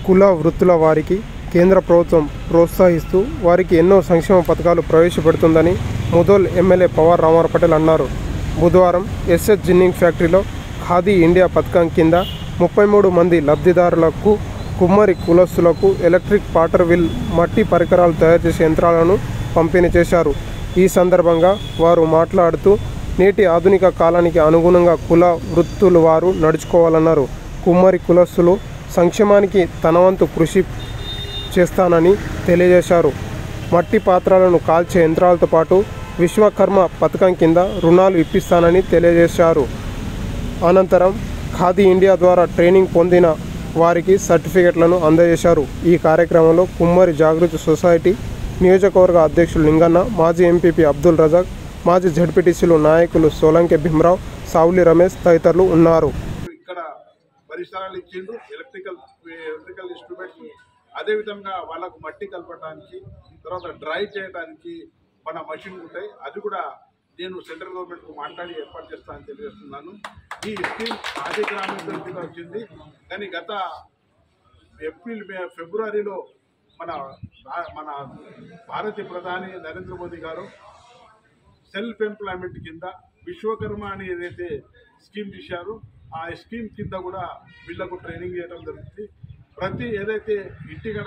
కుల వృత్తుల వారికి కేంద్ర ప్రభుత్వం ప్రోత్సహిస్తూ వారికి ఎన్నో సంక్షేమ పథకాలు ప్రవేశపెడుతుందని ముధోల్ ఎమ్మెల్యే పవార్ రామారావు పటేల్ అన్నారు. బుధవారం ఎస్ఎస్ జిన్నింగ్ ఫ్యాక్టరీలో ఖాదీ ఇండియా పథకం కింద 33 మంది లబ్ధిదారులకు కుమ్మరి కులస్తులకు ఎలక్ట్రిక్ పాటర్ విల్ మట్టి పరికరాలు తయారు చేసే యంత్రాలను పంపిణీ చేశారు. ఈ సందర్భంగా వారు మాట్లాడుతూ నేటి ఆధునిక కాలానికి అనుగుణంగా కుల వృత్తులు వారు నడుచుకోవాలన్నారు. కుమ్మరి కులస్తులు సంక్షేమానికి తన వంతు కృషి చేస్తానని తెలియజేశారు. మట్టి పాత్రలను కాల్చే యంత్రాలతో పాటు విశ్వకర్మ పథకం కింద రుణాలు ఇప్పిస్తానని తెలియజేశారు. అనంతరం ఖాదీ ఇండియా ద్వారా ట్రైనింగ్ పొందిన వారికి సర్టిఫికెట్లను అందజేశారు. ఈ కార్యక్రమంలో కుమ్మరి జాగృతి సొసైటీ నియోజకవర్గ అధ్యక్షులు లింగన్న, మాజీ ఎంపీపీ అబ్దుల్ రజాక్, మాజీ జడ్పీటీసీలు నాయకులు సోలంకే భీమరావు, సావులి రమేష్ తదితరులు ఉన్నారు. ఇక్కడ పరిసరాలు ఇచ్చిండు, ఎలక్ట్రికల్ ఇన్స్ట్రుమెంట్స్, అదేవిధంగా వాళ్ళకు మట్టి కలపడానికి, తర్వాత డ్రై చేయడానికి మన మషిన్ ఉంటాయి. అది కూడా నేను సెంట్రల్ గవర్నమెంట్కు మాట్లాడి ఏర్పాటు చేస్తానని తెలియజేస్తున్నాను. ఈ స్కీమ్ ఆది గ్రామీణ కింద వచ్చింది, కానీ గత ఫిబ్రవరిలో మన భారతీయ ప్రధాని నరేంద్ర మోదీ గారు సెల్ఫ్ ఎంప్లాయ్మెంట్ కింద విశ్వకర్మ అని ఏదైతే స్కీమ్ తీశారో ఆ స్కీమ్ కింద కూడా వీళ్లకు ట్రైనింగ్ చేయడం జరుగుతుంది. ప్రతి ఏదైతే ఇంటిగా